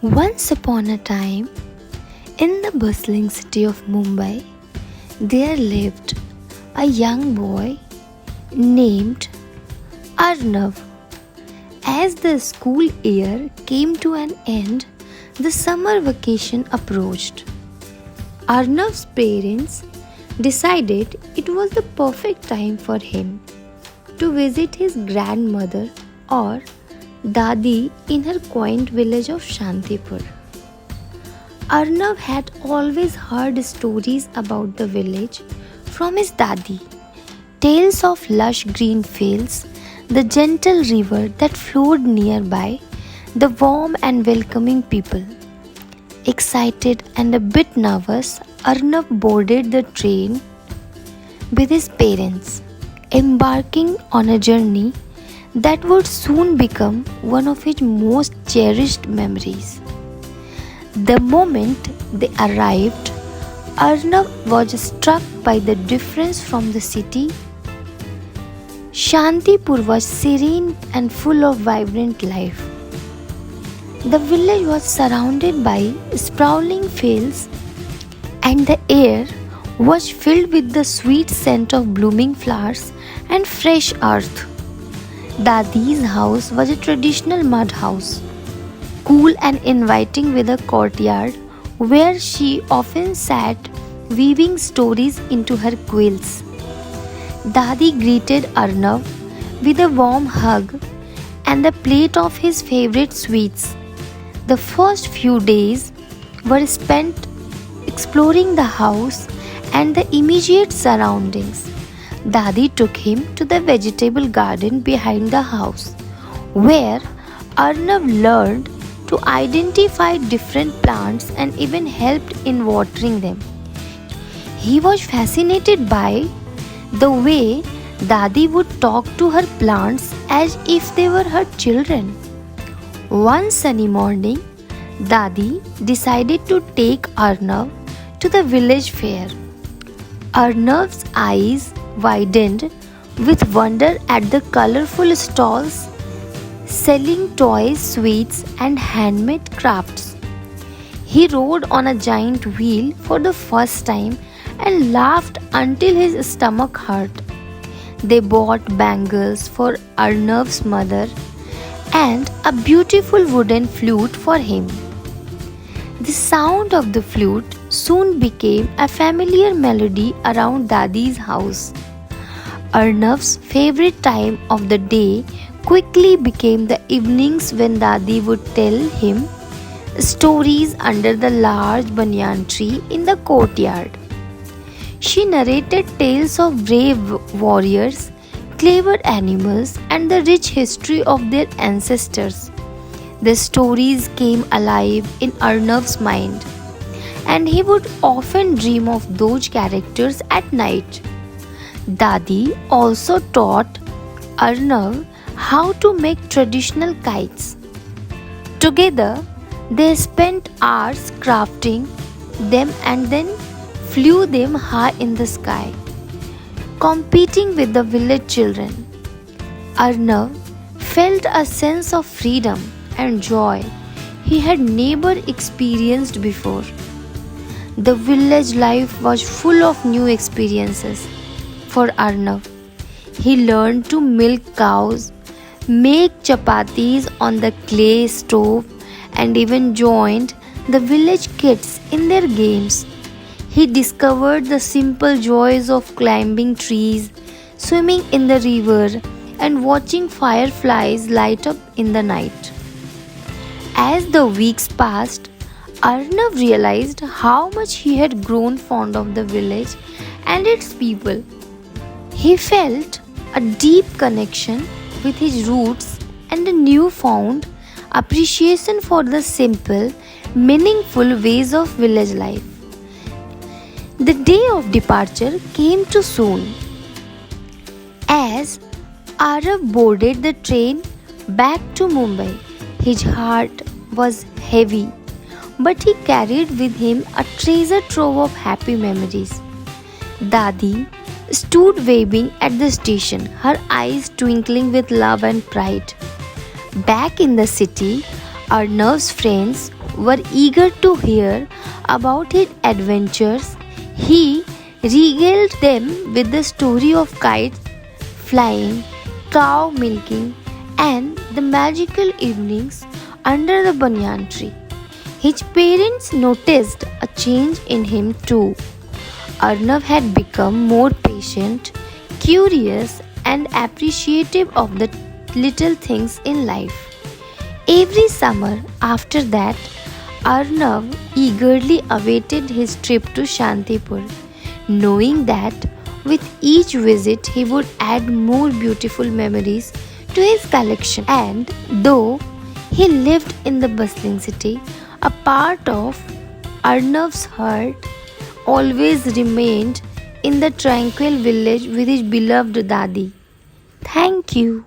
Once upon a time, in the bustling city of Mumbai, there lived a young boy named Aarnav. As the school year came to an end, the summer vacation approached. Arnav's parents decided it was the perfect time for him to visit his grandmother or Dadi in her quaint village of Shantipur. Arnav had always heard stories about the village from his Dadi. Tales of lush green fields, the gentle river that flowed nearby, the warm and welcoming people. Excited and a bit nervous, Arnav boarded the train with his parents, embarking on a journey that would soon become one of his most cherished memories. The moment they arrived, Arnav was struck by the difference from the city. Shantipur was serene and full of vibrant life. The village was surrounded by sprawling fields, and the air was filled with the sweet scent of blooming flowers and fresh earth. Dadi's house was a traditional mud house, cool and inviting with a courtyard where she often sat weaving stories into her quilts. Dadi greeted Arnav with a warm hug and a plate of his favorite sweets. The first few days were spent exploring the house and the immediate surroundings. Dadi took him to the vegetable garden behind the house, where Arnav learned to identify different plants and even helped in watering them. He was fascinated by the way Dadi would talk to her plants as if they were her children. One sunny morning, Dadi decided to take Aarnav to the village fair. Arnav's eyes widened with wonder at the colorful stalls selling toys, sweets, and handmade crafts. He rode on a giant wheel for the first time and laughed until his stomach hurt. They bought bangles for Arnav's mother and a beautiful wooden flute for him. The sound of the flute soon became a familiar melody around Dadi's house. Arnav's favorite time of the day quickly became the evenings when Dadi would tell him stories under the large banyan tree in the courtyard. She narrated tales of brave warriors, clever animals, and the rich history of their ancestors. The stories came alive in Arnav's mind, and he would often dream of those characters at night. Dadi also taught Aarnav how to make traditional kites. Together, they spent hours crafting them and then flew them high in the sky, competing with the village children. Aarnav felt a sense of freedom and joy he had never experienced before. The village life was full of new experiences for Aarnav. He learned to milk cows, make chapatis on the clay stove, and even joined the village kids in their games. He discovered the simple joys of climbing trees, swimming in the river, and watching fireflies light up in the night. As the weeks passed, Aarnav realized how much he had grown fond of the village and its people. He felt a deep connection with his roots and a newfound appreciation for the simple, meaningful ways of village life. The day of departure came too soon. As Aarav boarded the train back to Mumbai, his heart was heavy, but he carried with him a treasure trove of happy memories. Dadi stood waving at the station, her eyes twinkling with love and pride. Back in the city, Arnav's friends were eager to hear about his adventures. He regaled them with the story of kites flying, cow milking, and the magical evenings under the banyan tree. His parents noticed a change in him too. Aarnav had become more patient, curious, and appreciative of the little things in life. Every summer after that, Aarnav eagerly awaited his trip to Shantipur, knowing that with each visit he would add more beautiful memories to his collection. And though he lived in the bustling city, a part of Arnav's heart always remained in the tranquil village with his beloved Dadi. Thank you.